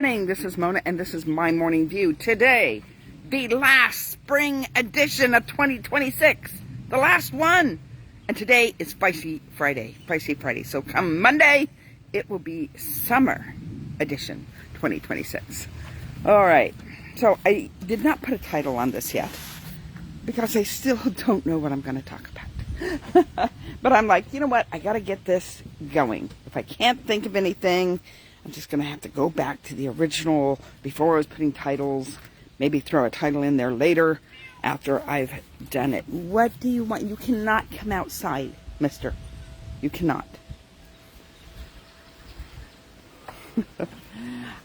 Morning, this is Mona and this is my morning view. Today, the last spring edition of 2026, the last one. And today is Fiesty Friday. So come Monday, it will be summer edition 2026. All right, so I did not put a title on this yet because I still don't know what I'm going to talk about. But I'm like, you know what? I got to get this going. If I can't think of anything, I'm just going to have to go back to the original before I was putting titles, maybe throw a title in there later after I've done it. What do you want? You cannot come outside, mister. You cannot.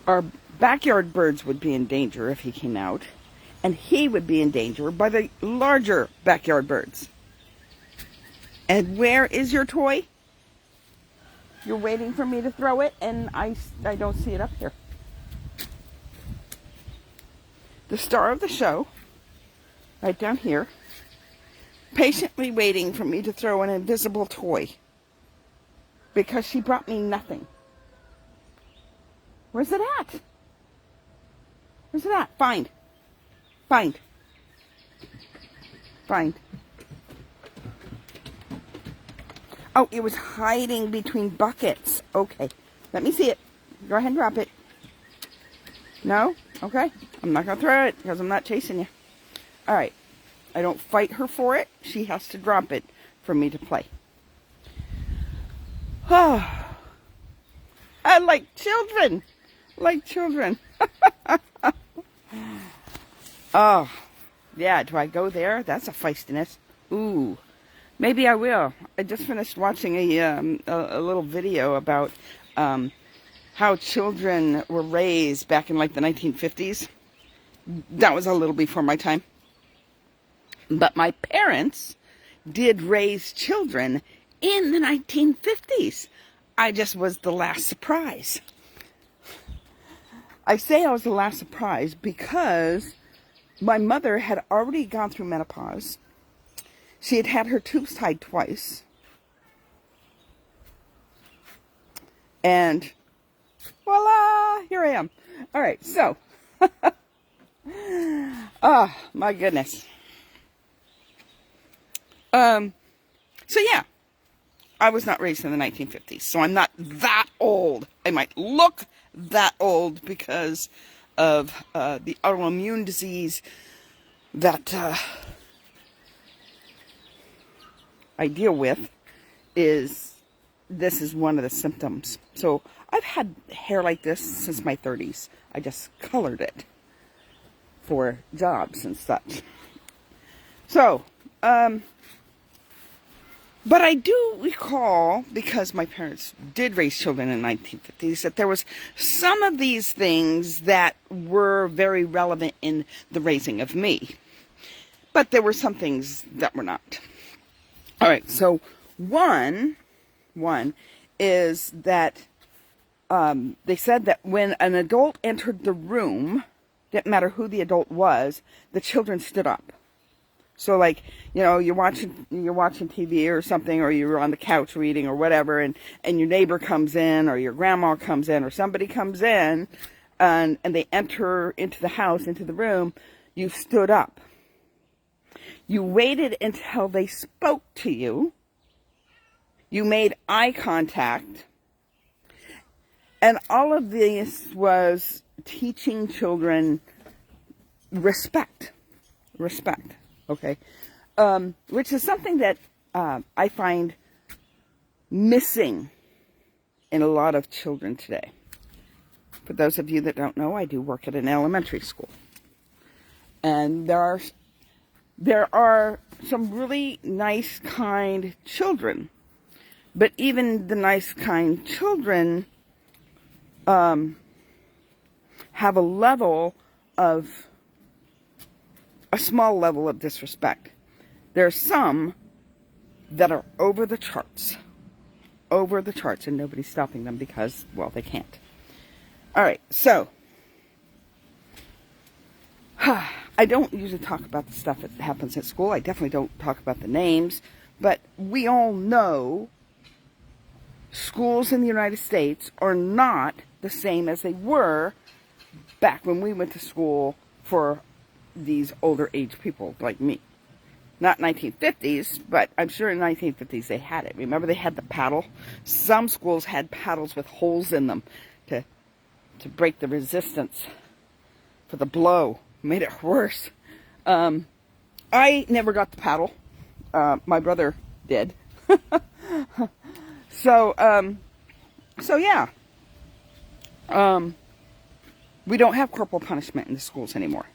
Our backyard birds would be in danger if he came out, and he would be in danger by the larger backyard birds. And where is your toy? You're waiting for me to throw it, and I don't see it up here. The star of the show, right down here, patiently waiting for me to throw an invisible toy because she brought me nothing. Where's it at? Where's it at? Find. Oh, it was hiding between buckets. Okay, let me see it. Go ahead and drop it. No? Okay. I'm not going to throw it because I'm not chasing you. All right. I don't fight her for it. She has to drop it for me to play. Oh, I like children. Oh, yeah. Do I go there? That's a feistiness. Ooh. Maybe I will. I just finished watching a little video about how children were raised back in like the 1950s. That was a little before my time. But my parents did raise children in the 1950s. I just was the last surprise. I say I was the last surprise because my mother had already gone through menopause. She had had her tubes tied twice. And voila, here I am. All right, so. Oh, my goodness. So yeah, I was not raised in the 1950s, so I'm not that old. I might look that old because of the autoimmune disease that I deal with. This is one of the symptoms. So I've had hair like this since my 30s. I just colored it for jobs and such. So, but I do recall, because my parents did raise children in the 1950s, that there was some of these things that were very relevant in the raising of me. But there were some things that were not. All right, so one is that they said that when an adult entered the room, didn't matter who the adult was, the children stood up. So like, you're watching TV or something, or you're on the couch reading or whatever, and your neighbor comes in, or your grandma comes in, or somebody comes in, and they enter into the house, into the room, you stood up. You waited until they spoke to you. You made eye contact. And all of this was teaching children respect. Okay? Which is something that I find missing in a lot of children today. For those of you that don't know, I do work at an elementary school. And there are some really nice, kind children. But even the nice, kind children have a small level of disrespect. There are some that are over the charts, and nobody's stopping them because, well, they can't. All right, so I don't usually talk about the stuff that happens at school. I definitely don't talk about the names, but we all know schools in the United States are not the same as they were back when we went to school for these older age people like me. Not 1950s, but I'm sure in 1950s they had it. Remember they had the paddle? Some schools had paddles with holes in them to break the resistance for the blow. Made it worse. I never got the paddle. My brother did. So yeah. We don't have corporal punishment in the schools anymore.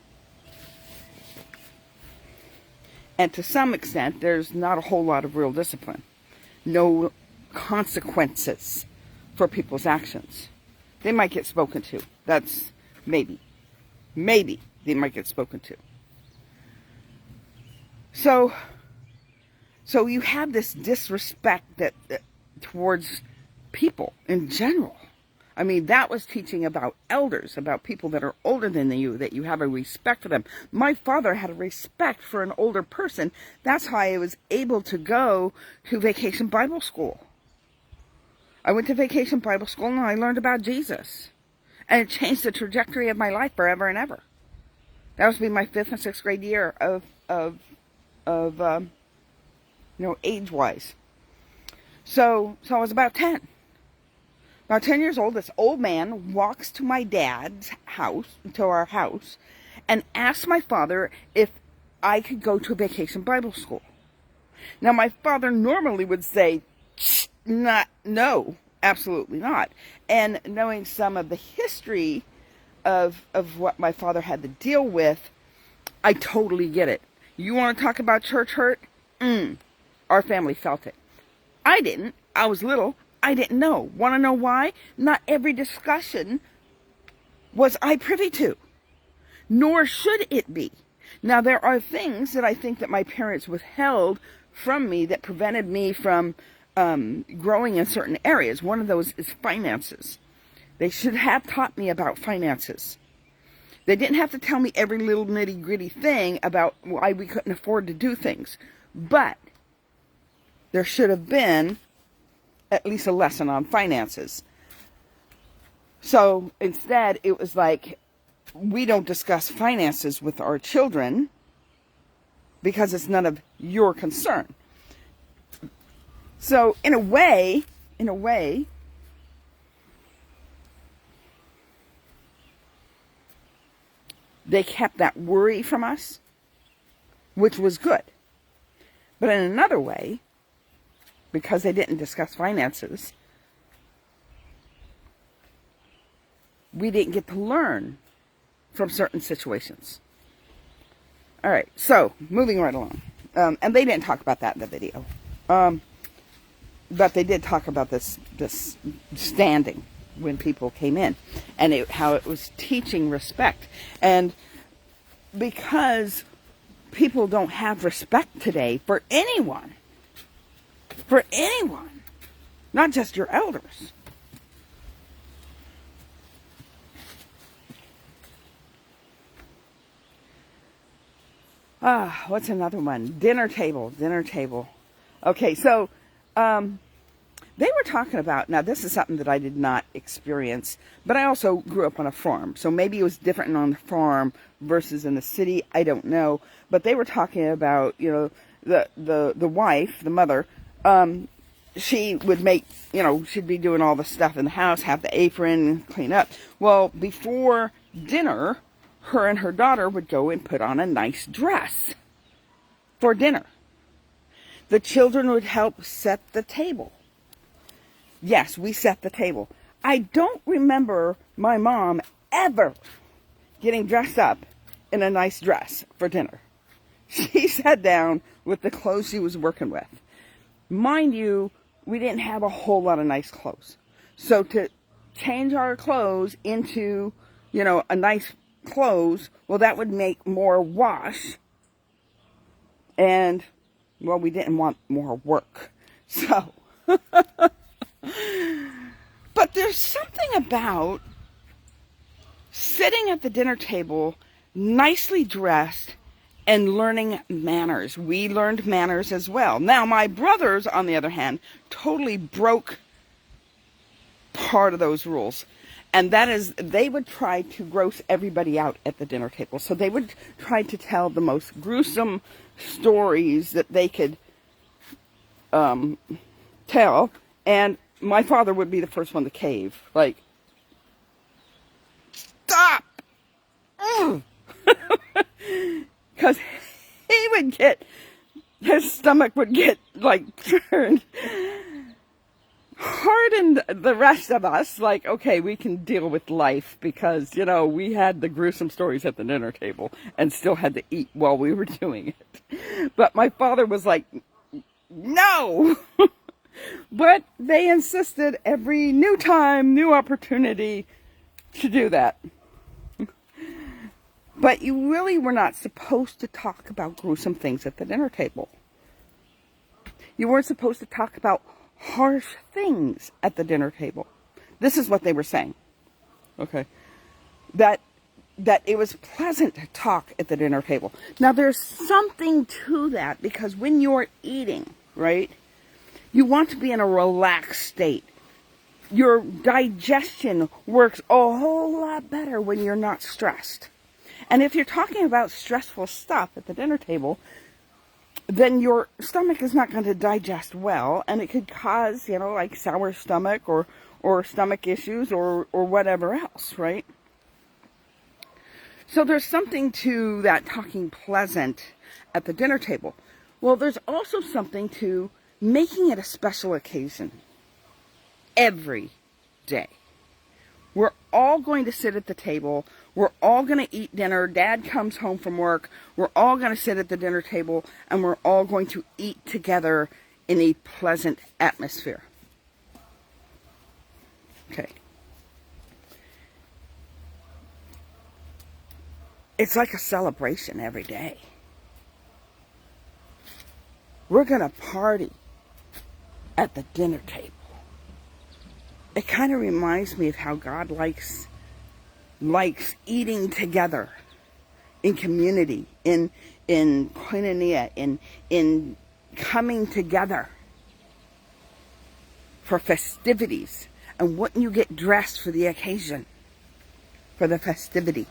And to some extent, there's not a whole lot of real discipline. No consequences for people's actions. They might get spoken to. That's maybe. Maybe they might get spoken to. So you have this disrespect that towards people in general. I mean, that was teaching about elders, about people that are older than you, that you have a respect for them. My father had a respect for an older person. That's how I was able to go to Vacation Bible School. I went to Vacation Bible School and I learned about Jesus. And it changed the trajectory of my life forever and ever. That was my 5th and 6th grade year of age-wise. So I was about 10. About 10 years old, this old man walks to my dad's house, to our house, and asks my father if I could go to a Vacation Bible School. Now, my father normally would say, no, absolutely not. And knowing some of the history of what my father had to deal with, I totally get it. You want to talk about church hurt? Our family felt it. I didn't. I was little. I didn't know. Want to know why? Not every discussion was I privy to. Nor should it be. Now, there are things that I think that my parents withheld from me that prevented me from growing in certain areas. One of those is finances. They should have taught me about finances. They didn't have to tell me every little nitty-gritty thing about why we couldn't afford to do things. But there should have been at least a lesson on finances. So instead, it was like, we don't discuss finances with our children because it's none of your concern. So in a way, they kept that worry from us, which was good. But in another way, because they didn't discuss finances, we didn't get to learn from certain situations. All right, so moving right along. And they didn't talk about that in the video. But they did talk about this standing when people came in, and how it was teaching respect. And because people don't have respect today for anyone, not just your elders. What's another one? Dinner table. Okay, so they were talking about, now this is something that I did not experience, but I also grew up on a farm, so maybe it was different on the farm versus in the city, I don't know. But they were talking about, the wife, the mother, she would make, she'd be doing all the stuff in the house, have the apron, clean up. Well, before dinner, her and her daughter would go and put on a nice dress for dinner. The children would help set the table. Yes, we set the table. I don't remember my mom ever getting dressed up in a nice dress for dinner. She sat down with the clothes she was working with. Mind you, we didn't have a whole lot of nice clothes. So to change our clothes into, a nice clothes, well, that would make more wash. And, well, we didn't want more work. So, but there's something about sitting at the dinner table, nicely dressed, and learning manners. We learned manners as well. Now, my brothers, on the other hand, totally broke part of those rules. And that is, they would try to gross everybody out at the dinner table. So they would try to tell the most gruesome stories that they could tell. And my father would be the first one to cave. Like, stop! Because he would get, his stomach would get, like, turned. Hardened the rest of us, like, okay, we can deal with life because, you know, we had the gruesome stories at the dinner table and still had to eat while we were doing it. But my father was like, no! But they insisted every new time, new opportunity to do that. But you really were not supposed to talk about gruesome things at the dinner table. You weren't supposed to talk about harsh things at the dinner table. This is what they were saying. Okay. That it was pleasant to talk at the dinner table. Now there's something to that because when you're eating, right, you want to be in a relaxed state. Your digestion works a whole lot better when you're not stressed. And if you're talking about stressful stuff at the dinner table, then your stomach is not going to digest well, and it could cause, you know, like sour stomach or stomach issues or whatever else, right? So there's something to that talking pleasant at the dinner table. Well, there's also something to making it a special occasion every day. We're all going to sit at the table. We're all going to eat dinner. Dad comes home from work. We're all going to sit at the dinner table, and we're all going to eat together in a pleasant atmosphere. Okay. It's like a celebration every day. We're going to party at the dinner table. It kind of reminds me of how God likes eating together in community, in koinonia, in coming together for festivities. And wouldn't you get dressed for the occasion, for the festivity?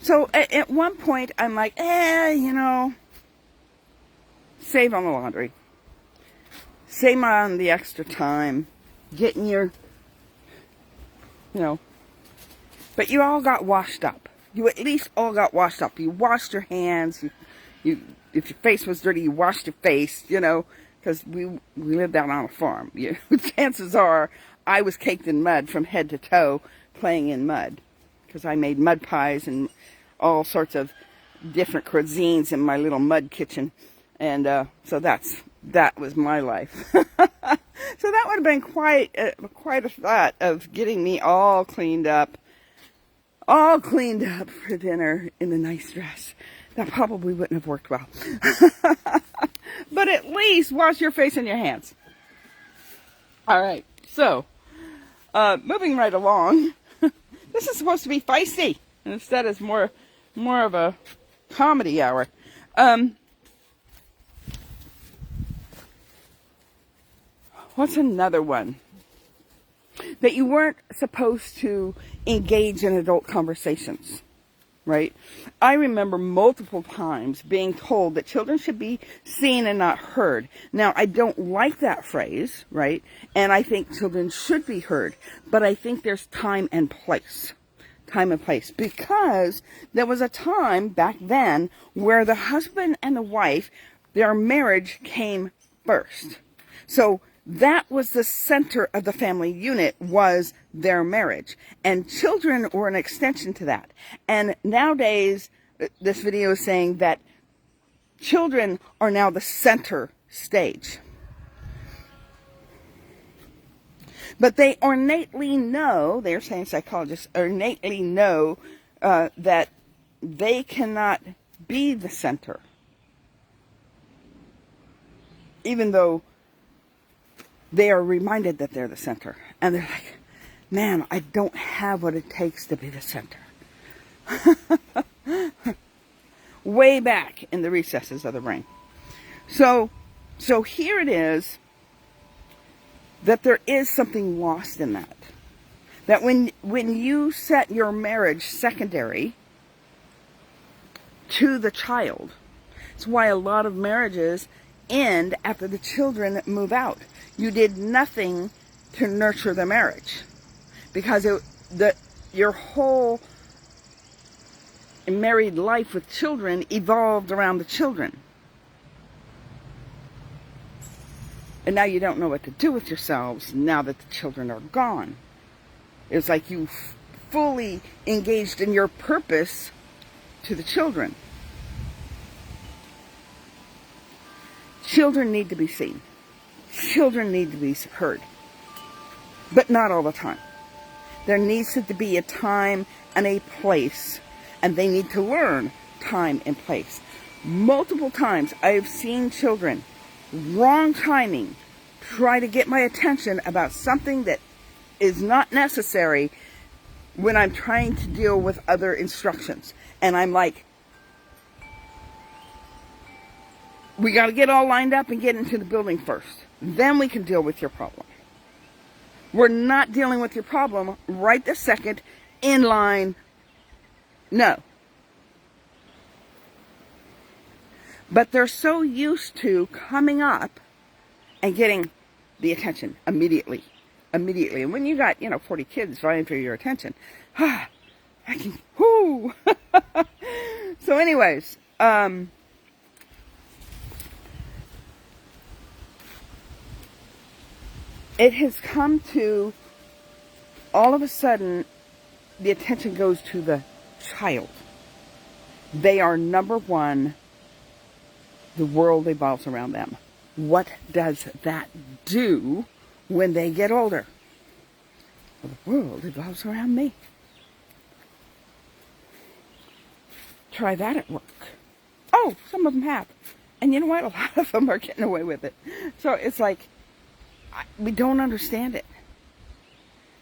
So at one point, I'm like, you know, save on the laundry. Save on the extra time. Getting your, you know. But you all got washed up. You at least all got washed up. You washed your hands. You if your face was dirty, you washed your face, you know. Because we lived out on a farm. Chances are I was caked in mud from head to toe playing in mud. Because I made mud pies and all sorts of different cuisines in my little mud kitchen. And so that was my life. So that would have been quite a thought of getting me all cleaned up for dinner in a nice dress. That probably wouldn't have worked well. But at least wash your face and your hands. All right, so moving right along. This is supposed to be feisty. Instead, it's more of a comedy hour. What's another one? That you weren't supposed to engage in adult conversations, right? I remember multiple times being told that children should be seen and not heard. Now, I don't like that phrase, right? And I think children should be heard. But I think there's time and place. Time and place. Because there was a time back then where the husband and the wife, their marriage came first. So that was the center of the family unit, was their marriage. And children were an extension to that. And nowadays, this video is saying that children are now the center stage. But they innately know, they're saying psychologists innately know that they cannot be the center. Even though they are reminded that they're the center. And they're like, man, I don't have what it takes to be the center. Way back in the recesses of the brain. So here it is. that there is something lost in that. That when you set your marriage secondary to the child, it's why a lot of marriages end after the children move out. You did nothing to nurture the marriage because your whole married life with children evolved around the children. And now you don't know what to do with yourselves now that the children are gone. It's like you fully engaged in your purpose to the children. Children need to be seen. Children need to be heard. But not all the time. There needs to be a time and a place. And they need to learn time and place. Multiple times I have seen children, wrong timing, try to get my attention about something that is not necessary when I'm trying to deal with other instructions. And I'm like, we got to get all lined up and get into the building first. Then we can deal with your problem. We're not dealing with your problem right this second, in line. No. But they're so used to coming up and getting the attention immediately. Immediately. And when you got, 40 kids vying for your attention, I can, whoo. So anyways, it has come to, all of a sudden, the attention goes to the child. They are number one. The world evolves around them. What does that do when they get older? Well, the world evolves around me. Try that at work. Oh, some of them have. And you know what? A lot of them are getting away with it. So it's like, we don't understand it.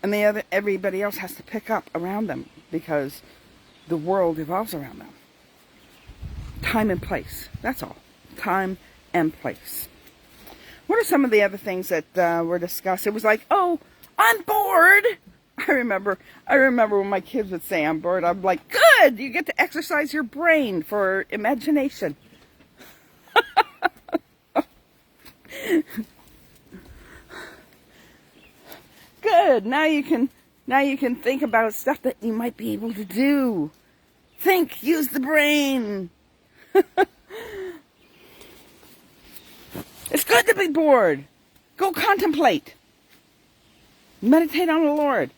And everybody else has to pick up around them because the world evolves around them. Time and place. That's all. Time and place. What are some of the other things that were discussed? It was like, oh, I'm bored. I remember when my kids would say I'm bored. I'm like, good, you get to exercise your brain for imagination. Good. Now you can think about stuff that you might be able to do. Think, use the brain. It's good to be bored. Go contemplate. Meditate on the Lord.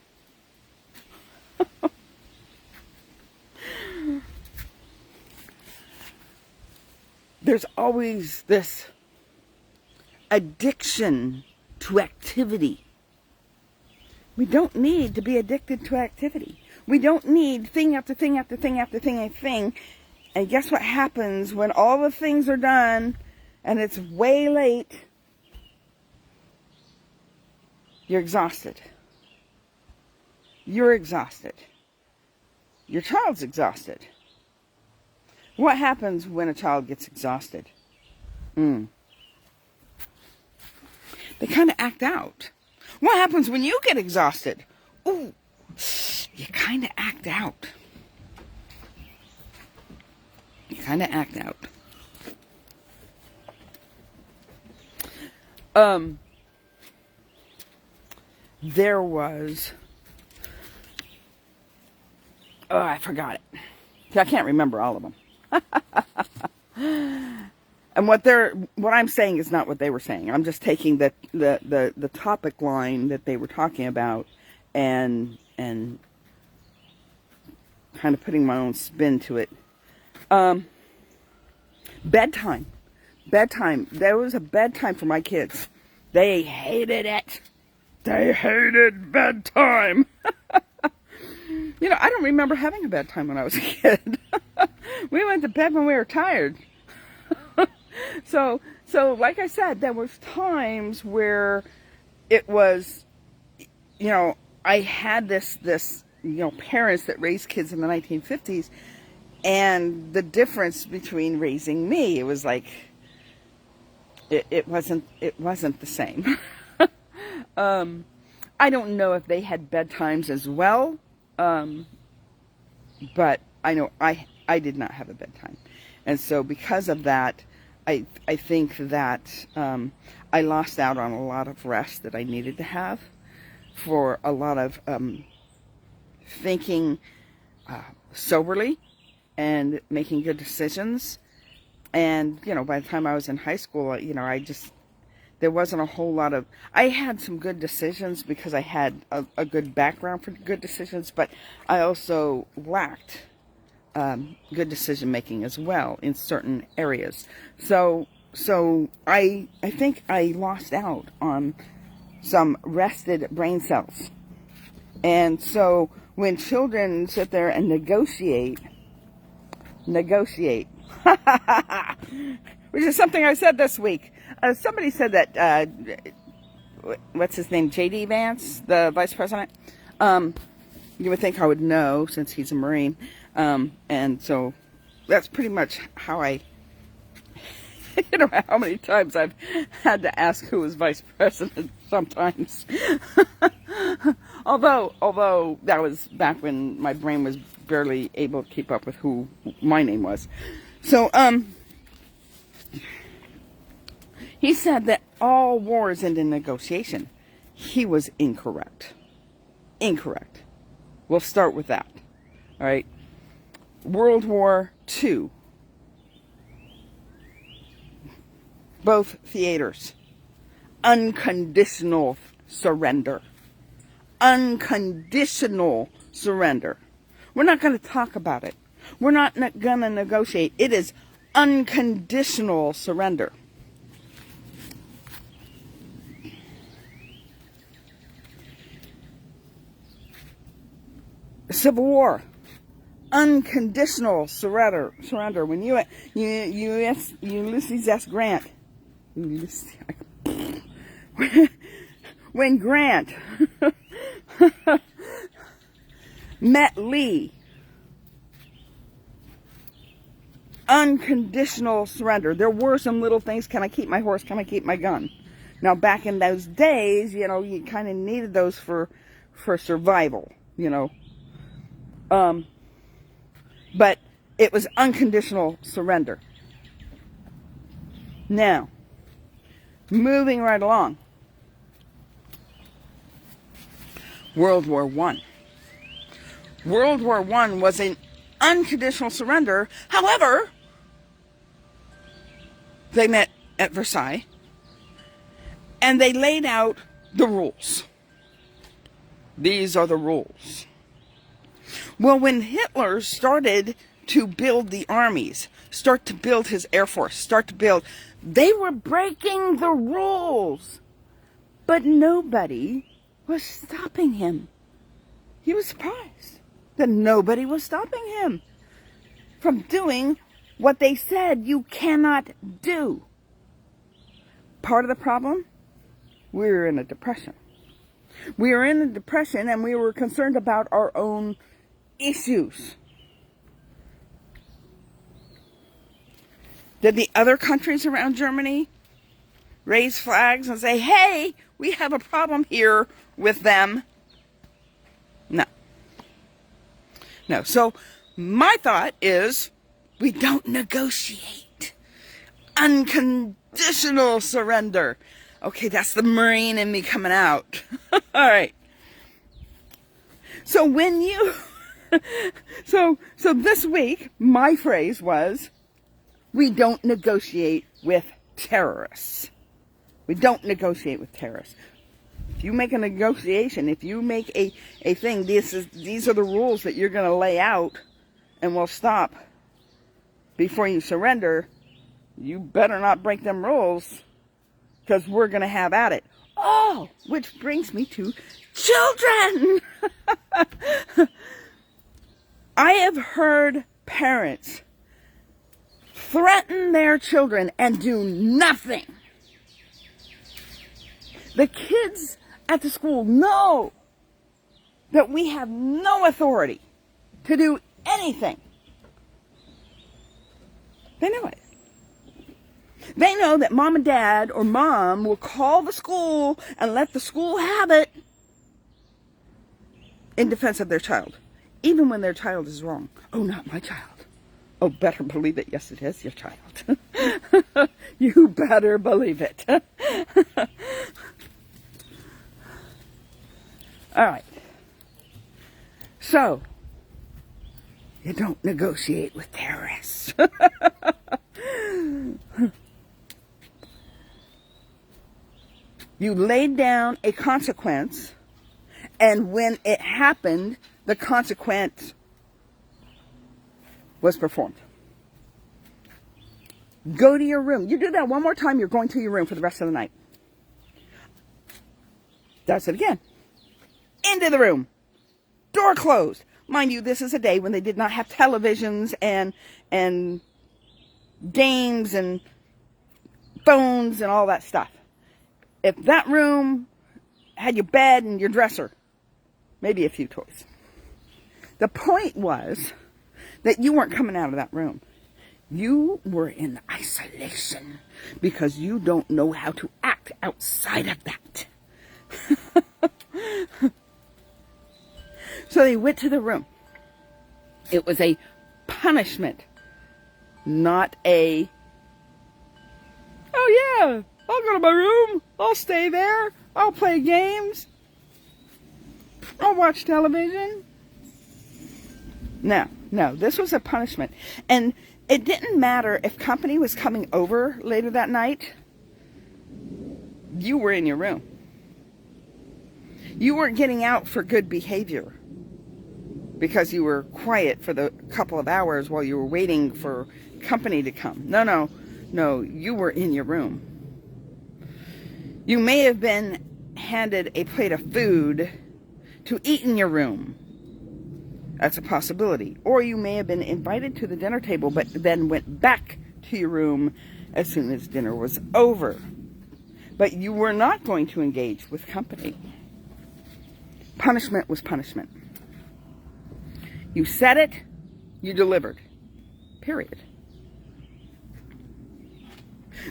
There's always this addiction to activity. We don't need to be addicted to activity. We don't need thing after thing after thing after thing after thing. And guess what happens when all the things are done and it's way late? You're exhausted. You're exhausted. Your child's exhausted. What happens when a child gets exhausted? They kind of act out. What happens when you get exhausted? Ooh, you kind of act out. You kind of act out. There was... Oh, I forgot it. See, I can't remember all of them. And what I'm saying is not what they were saying. I'm just taking the topic line that they were talking about and kind of putting my own spin to it. Bedtime. There was a bedtime for my kids. They hated it. They hated bedtime. I don't remember having a bedtime when I was a kid. We went to bed when we were tired. So like I said, there was times where it was, I had this, parents that raised kids in the 1950s, and the difference between raising me, it was like, it wasn't the same. I don't know if they had bedtimes as well, but I know I did not have a bedtime. And so because of that, I think that I lost out on a lot of rest that I needed to have for a lot of thinking soberly and making good decisions. And, by the time I was in high school, there wasn't a whole lot of, I had some good decisions because I had a good background for good decisions, but I also lacked good decision making as well in certain areas. So I think I lost out on some rested brain cells. And so when children sit there and negotiate, which is something I said this week. Somebody said that, what's his name, J.D. Vance, the vice president? You would think I would know since he's a Marine. And so that's pretty much how I, how many times I've had to ask who was vice president sometimes. Although that was back when my brain was barely able to keep up with who my name was. So, he said that all wars end in negotiation. He was incorrect. Incorrect. We'll start with that. All right. World War II. Both theaters. Unconditional surrender. Unconditional surrender. We're not going to talk about it. We're not going to negotiate. It is unconditional surrender. Civil War. Unconditional surrender. When Ulysses S. Grant. When Grant met Lee. Unconditional surrender. There were some little things. Can I keep my horse? Can I keep my gun? Now, back in those days, you kind of needed those for survival, But it was unconditional surrender. Now, moving right along. World War I. World War I was an unconditional surrender. However, they met at Versailles and they laid out the rules. These are the rules. Well, when Hitler started to build the armies, start to build his air force, they were breaking the rules. But nobody was stopping him. He was surprised that nobody was stopping him from doing what they said you cannot do. Part of the problem? We were in a depression. We were in a depression and we were concerned about our own issues. Did the other countries around Germany raise flags and say, hey, we have a problem here with them? No. No. So my thought is we don't negotiate. Unconditional surrender. Okay, that's the Marine in me coming out. All right. So when you... So this week, my phrase was, we don't negotiate with terrorists. We don't negotiate with terrorists. If you make a negotiation, if you make a thing, these are the rules that you're going to lay out and we'll stop before you surrender, you better not break them rules because we're going to have at it. Oh, which brings me to children. I have heard parents threaten their children and do nothing. The kids at the school know that we have no authority to do anything. They know it. They know that mom and dad or mom will call the school and let the school have it in defense of their child, even when their child is wrong. Oh, not my child. Oh, better believe it. Yes, it is your child. You better believe it. All right. So, you don't negotiate with terrorists. You laid down a consequence, and when it happened, the consequence was performed. Go to your room. You do that one more time, you're going to your room for the rest of the night. Does it again. Into the room. Door closed. Mind you, this is a day when they did not have televisions and games and phones and all that stuff. If that room had your bed and your dresser, maybe a few toys. The point was that you weren't coming out of that room. You were in isolation because you don't know how to act outside of that. So they went to the room. It was a punishment, not a, oh yeah, I'll go to my room, I'll stay there, I'll play games, I'll watch television. No, this was a punishment. And it didn't matter if company was coming over later that night. You were in your room. You weren't getting out for good behavior because you were quiet for the couple of hours while you were waiting for company to come. No, you were in your room. You may have been handed a plate of food to eat in your room. That's a possibility. Or you may have been invited to the dinner table, but then went back to your room as soon as dinner was over. But you were not going to engage with company. Punishment was punishment. You said it, you delivered. Period.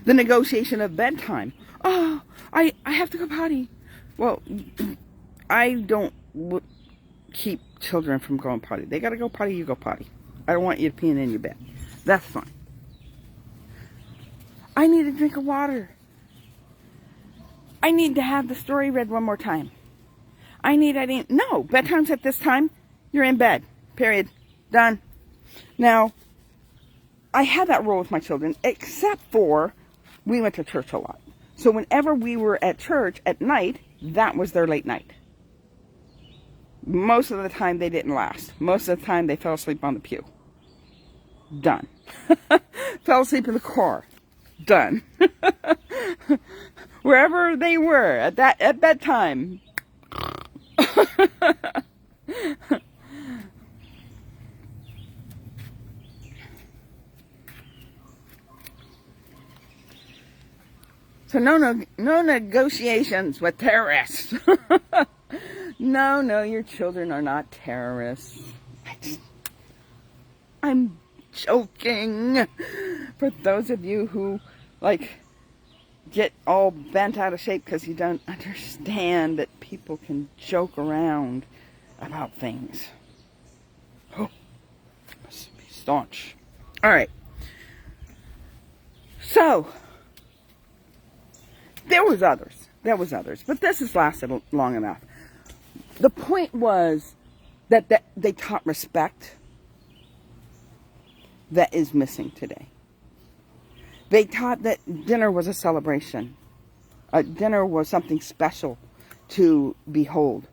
The negotiation of bedtime. Oh, I have to go potty. Well, I don't keep children from going potty. They got to go potty, you go potty. I don't want you peeing in your bed. That's fine. I need a drink of water. I need to have the story read one more time. No, bedtime's at this time. You're in bed. Period. Done. Now, I had that rule with my children, except for we went to church a lot. So whenever we were at church at night, that was their late night. Most of the time they didn't last. Most of the time they fell asleep on the pew. Done. Fell asleep in the car. Done. Wherever they were at bedtime. So no negotiations with terrorists. No, your children are not terrorists. I'm joking. For those of you who, get all bent out of shape because you don't understand that people can joke around about things. Oh, must be staunch. All right. So, there was others, but this has lasted long enough. The point was that they taught respect that is missing today. They taught that dinner was a celebration. Dinner was something special to behold.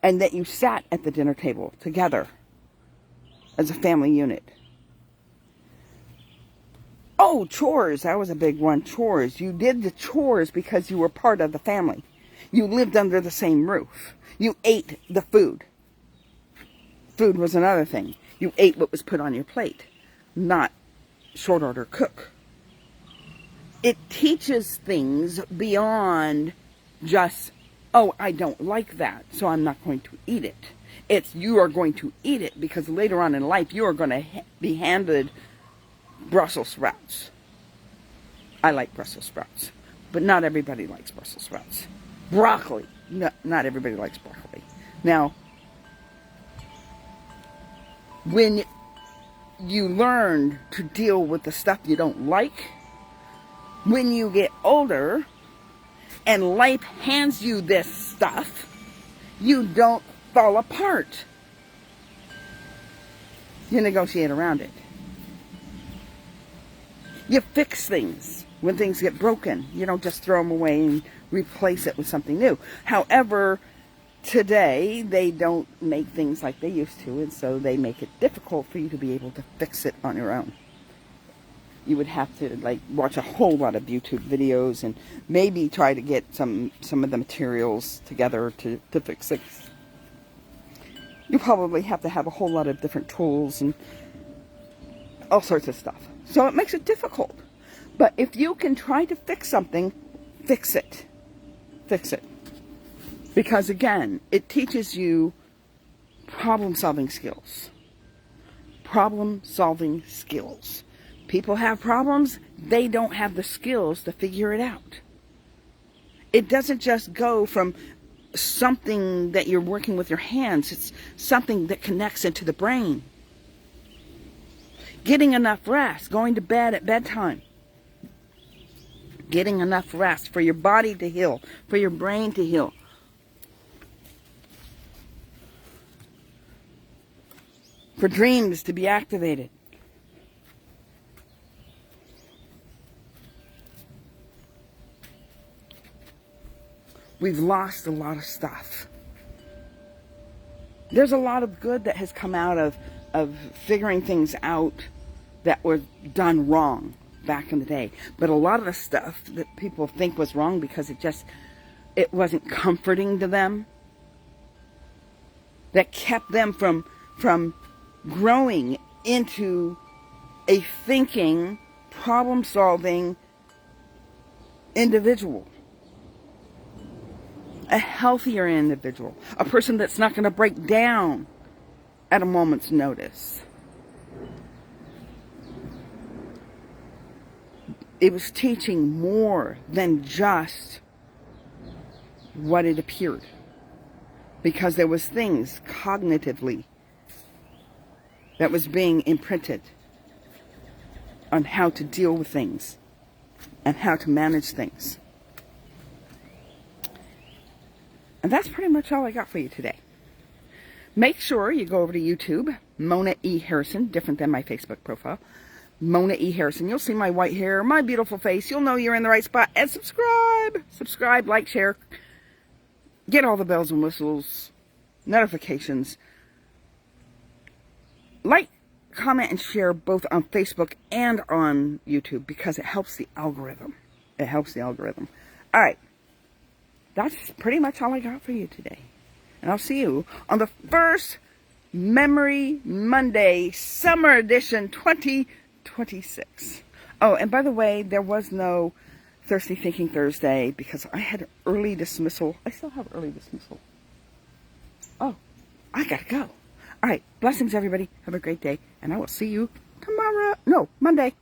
And that you sat at the dinner table together as a family unit. Oh, chores. That was a big one. Chores. You did the chores because you were part of the family. You lived under the same roof. You ate the food. Food was another thing. You ate what was put on your plate, not short order cook. It teaches things beyond just, oh, I don't like that, so I'm not going to eat it. It's you are going to eat it because later on in life you are going to be handed Brussels sprouts. I like Brussels sprouts, but not everybody likes Brussels sprouts. Broccoli, no, not everybody likes broccoli. Now, when you learn to deal with the stuff you don't like, when you get older and life hands you this stuff, you don't fall apart. You negotiate around it. You fix things when things get broken. You don't just throw them away and replace it with something new. However, today they don't make things like they used to, and so they make it difficult for you to be able to fix it on your own. You would have to like watch a whole lot of YouTube videos and maybe try to get some of the materials together to fix it. You probably have to have a whole lot of different tools and all sorts of stuff. So it makes it difficult. But if you can try to fix something, fix it. Fix it. Because again, it teaches you problem-solving skills. Problem-solving skills. People have problems, they don't have the skills to figure it out. It doesn't just go from something that you're working with your hands. It's something that connects into the brain. Getting enough rest, going to bed at bedtime. Getting enough rest for your body to heal, for your brain to heal. For dreams to be activated. We've lost a lot of stuff. There's a lot of good that has come out of figuring things out that were done wrong back in the day. But a lot of the stuff that people think was wrong because it wasn't comforting to them, that kept them from growing into a thinking, problem-solving individual. A healthier individual. A person that's not going to break down at a moment's notice. It was teaching more than just what it appeared. Because there was things cognitively that was being imprinted on how to deal with things and how to manage things. And that's pretty much all I got for you today. Make sure you go over to YouTube, Mona E. Harrison, different than my Facebook profile. Mona E. Harrison. You'll see my white hair, my beautiful face. You'll know you're in the right spot. And subscribe. Subscribe, like, share. Get all the bells and whistles, notifications. Like, comment, and share both on Facebook and on YouTube because it helps the algorithm. It helps the algorithm. All right. That's pretty much all I got for you today. And I'll see you on the first Memory Monday, Summer Edition 2026. Oh, and by the way, there was no Thirsty Thinking Thursday because I had early dismissal. I still have early dismissal. Oh, I gotta go. All right, blessings, everybody. Have a great day. And I will see you tomorrow. No, Monday.